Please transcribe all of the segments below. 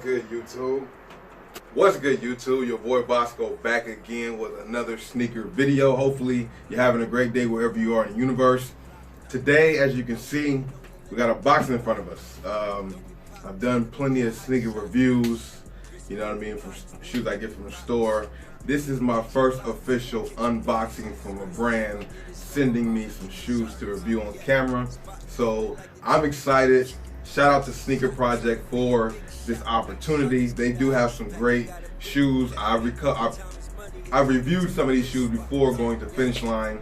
good, YouTube? What's good, YouTube? Your boy Bossco back again with another sneaker video. Hopefully you're having a great day wherever you are in the universe. Today, as you can see, we got a box in front of us. I've done plenty of sneaker reviews, you know what I mean, from shoes I get from the store. This is my first official unboxing from a brand sending me some shoes to review on camera. So I'm excited. Shout out to Snkr Project for this opportunity. They do have some great shoes. I've reviewed some of these shoes before going to finish line.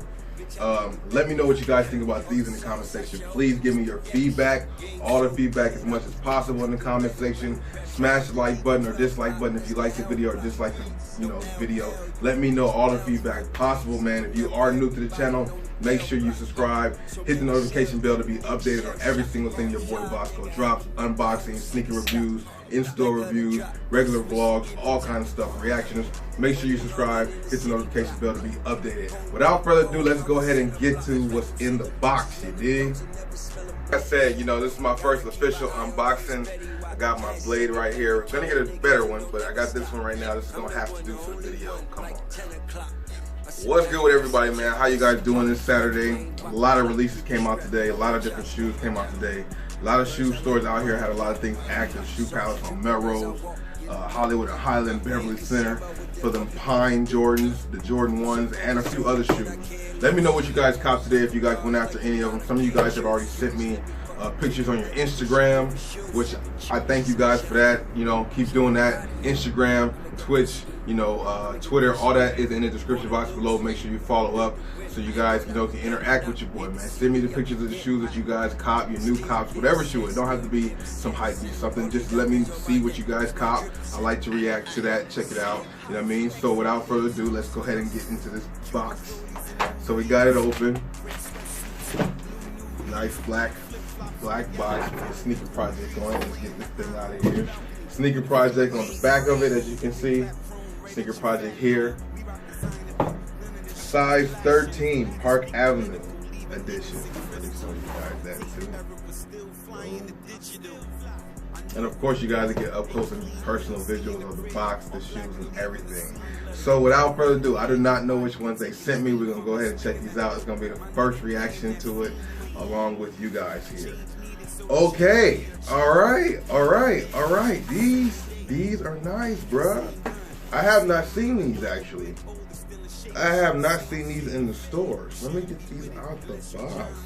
Let me know what you guys think about these in the comment section. Please give me your feedback, all the feedback as much as possible in the comment section. Smash the like button or dislike button if you like the video or dislike the video. Let me know all the feedback possible, man. If you are new to the channel, make sure you subscribe, hit the notification bell to be updated on every single thing your boy Bossco drops. Unboxing, sneaker reviews, in-store reviews, regular vlogs, all kinds of stuff, reactions. Make sure you subscribe, hit the notification bell to be updated. Without further ado, let's go ahead and get to what's in the box, you dig? Like I said, this is my first official unboxing. I got my blade right here. I'm gonna get a better one, but I got this one right now. This is gonna have to do for the video. Come on. What's good with everybody, man? How you guys doing this Saturday? A lot of releases came out today. A lot of different shoes came out today. A lot of shoe stores out here had a lot of things active. Shoe palace on Melrose, Hollywood and Highland, Beverly Center for them Pine Jordans, the Jordan 1s, and a few other shoes. Let me know what you guys copped today if you guys went after any of them. Some of you guys have already sent me pictures on your Instagram, which I thank you guys for that. Keep doing that. Instagram, Twitch, Twitter, all that is in the description box below. Make sure you follow up so you guys can interact with your boy, man. Send me the pictures of the shoes that you guys cop, your new cops, whatever shoe. It don't have to be some hype or something. Just let me see what you guys cop. I like to react to that, check it out. You know what I mean? So without further ado, let's go ahead and get into this box. So we got it open. Nice black box with the Snkr Project going. Let's get this thing out of here. Snkr Project on the back of it, as you can see. Snkr Project here. Size 13, Park Avenue edition. Let me show you guys that too. And of course, you guys get up close and personal visuals of the box, the shoes, and everything. So without further ado, I do not know which ones they sent me. We're gonna go ahead and check these out. It's gonna be the first reaction to it, along with you guys here. Okay, all right. These are nice, bruh. I have not seen these actually. I have not seen these in the stores. Let me get these out the box.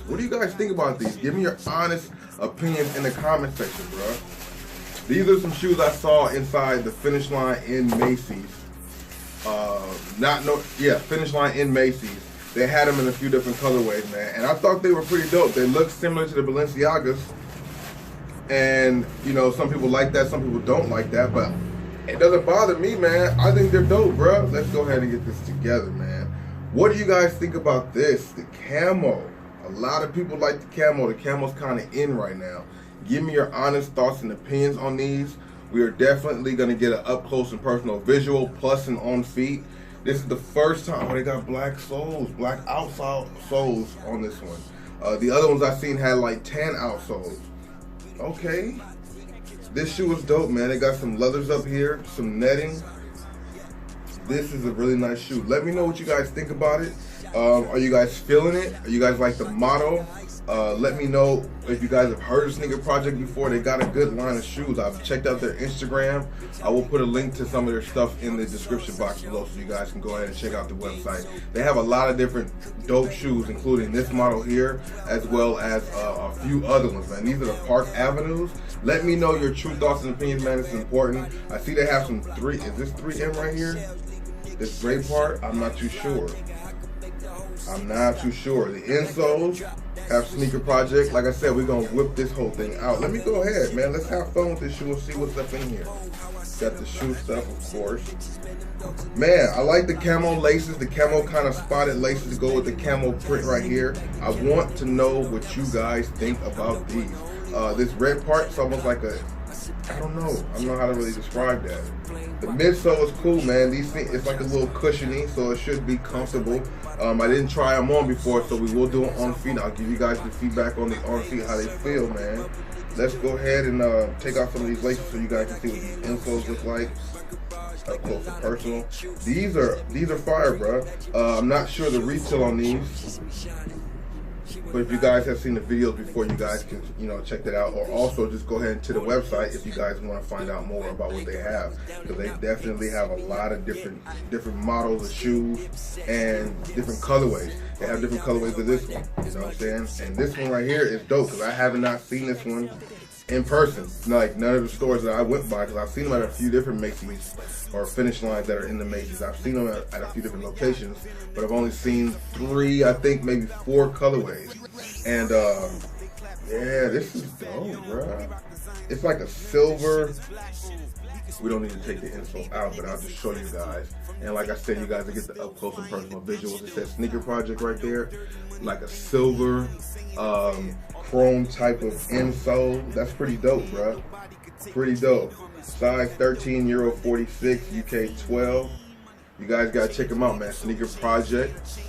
What do you guys think about these? Give me your honest opinions in the comment section, bruh. These are some shoes I saw inside the finish line in Macy's. Finish line in Macy's. They had them in a few different colorways, man, and I thought they were pretty dope. They look similar to the Balenciagas, and some people like that, some people don't like that, but it doesn't bother me, man. I think they're dope, bro. Let's go ahead and get this together, man. What do you guys think about this? The camo. A lot of people like the camo. The camo's kind of in right now. Give me your honest thoughts and opinions on these. We are definitely going to get an up close and personal visual, plus and on feet. This is the first time they got black soles, black outsole soles on this one. The other ones I've seen had like tan outsoles. Okay. This shoe is dope, man. They got some leathers up here, some netting. This is a really nice shoe. Let me know what you guys think about it. Are you guys feeling it? Are you guys like the motto? Let me know if you guys have heard of Snkr Project before. They got a good line of shoes. I've checked out their Instagram. I will put a link to some of their stuff in the description box below so you guys can go ahead and check out the website. They have a lot of different dope shoes, including this model here, as well as a few other ones, man. These are the Park Avenues. Let me know your true thoughts and opinions, man. It's important. I see they have some is this 3M right here? This gray part? I'm not too sure. The insoles have Snkr Project. Like I said, we're gonna whip this whole thing out. Let me go ahead, man. Let's have fun with this shoe and see what's up in here. Got the shoe stuff, of course. Man, I like the camo laces, the camo kind of spotted laces to go with the camo print right here. I want to know what you guys think about these. This red part's almost like I don't know how to really describe that. The midsole is cool, man. These things, it's like a little cushiony, so it should be comfortable. I didn't try them on before, so we will do it on feet. I'll give you guys the feedback on the on feet, how they feel, man. let's go ahead and take out some of these laces so you guys can see what these insoles look like up close and personal. These are fire, bro. I'm not sure the retail on these, but if you guys have seen the videos before, you guys can, you know, check that out. Or also just go ahead to the website if you guys want to find out more about what they have, because they definitely have a lot of different models of shoes and different colorways. They have different colorways of this one, you know what I'm saying? And this one right here is dope, because I have not seen this one in person. Like none of the stores that I went by, because I've seen them at a few different Macy's or Finish lines that are in the Macy's. I've seen them at a few different locations, but I've only seen 3, I think maybe 4 colorways. And yeah, this is dope, bro. It's like a silver. We don't need to take the insole out, but I'll just show you guys. And like I said, you guys will get the up close and personal visuals. It says Snkr Project right there, like a silver chrome type of insole. That's pretty dope, bro. Pretty dope. Size 13, Euro 46, UK 12. You guys gotta check them out, man. Snkr Project.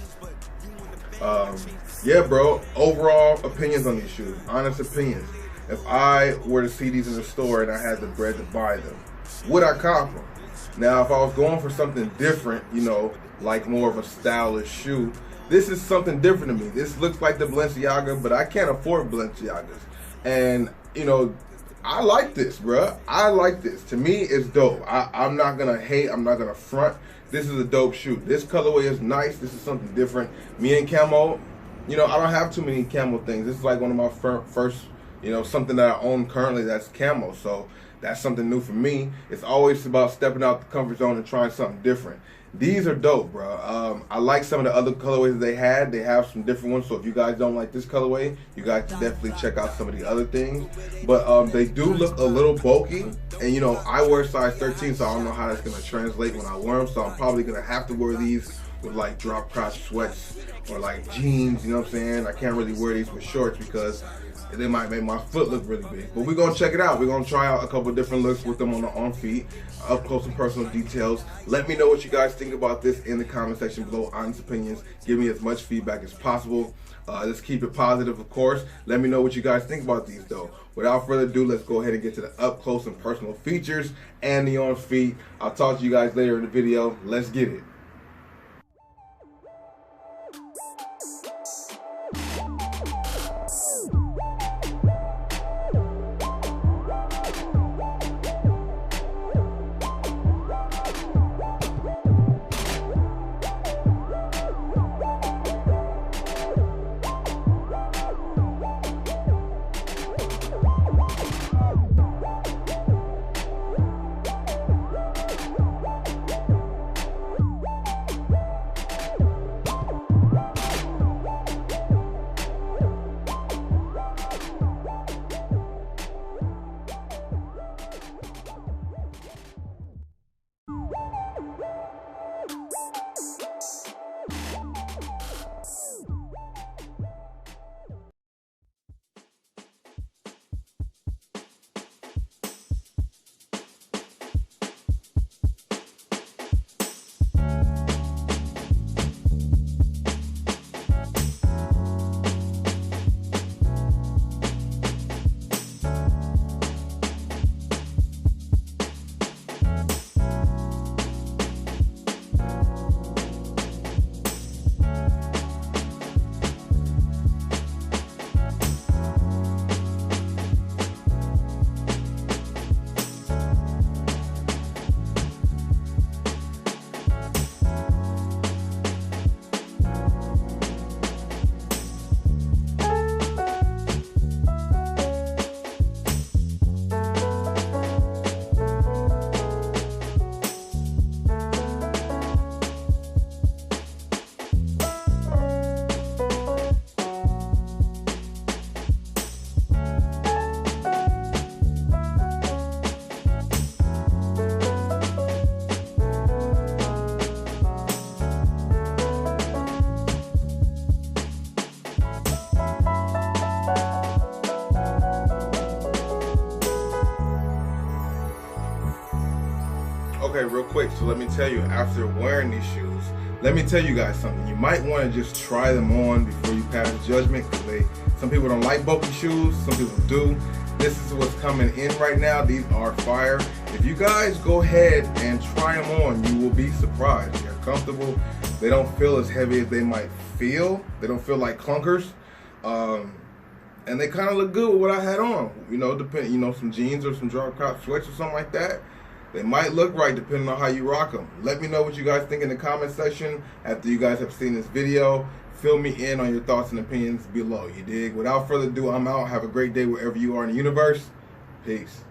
Yeah, bro. Overall opinions on these shoes. Honest opinions. If I were to see these in the store and I had the bread to buy them, would I cop them? Now, if I was going for something different, you know, like more of a stylish shoe, this is something different to me. This looks like the Balenciaga, but I can't afford Balenciagas. And, you know, I like this, bruh. I like this. To me, it's dope. I'm not going to hate. I'm not going to front. This is a dope shoe. This colorway is nice. This is something different. Me and camo, you know, I don't have too many camo things. This is like one of my first, you know, something that I own currently that's camo. So that's something new for me. It's always about stepping out the comfort zone and trying something different. These are dope, bro. I like some of the other colorways that they had. They have some different ones. So if you guys don't like this colorway, you guys can definitely check out some of the other things. But they do look a little bulky. And, you know, I wear size 13, so I don't know how that's going to translate when I wear them. So I'm probably going to have to wear these with like drop crotch sweats or like jeans, you know what I'm saying? I can't really wear these with shorts because they might make my foot look really big. But we're going to check it out. We're going to try out a couple of different looks with them on feet, up close and personal details. Let me know what you guys think about this in the comment section below. Honest opinions. Give me as much feedback as possible. Let's keep it positive, of course. Let me know what you guys think about these, though. Without further ado, let's go ahead and get to the up close and personal features and the on feet. I'll talk to you guys later in the video. Let's get it. Okay, real quick, so let me tell you, after wearing these shoes, let me tell you guys something. You might want to just try them on before you pass judgment, because some people don't like bulky shoes, some people do. This is what's coming in right now. These are fire. If you guys go ahead and try them on, you will be surprised. They're comfortable. They don't feel as heavy as they might feel. They don't feel like clunkers. And they kind of look good with what I had on. You know, depending, you know, some jeans or some drop crop sweats or something like that. They might look right depending on how you rock them. Let me know what you guys think in the comment section after you guys have seen this video. Fill me in on your thoughts and opinions below. You dig? Without further ado, I'm out. Have a great day wherever you are in the universe. Peace.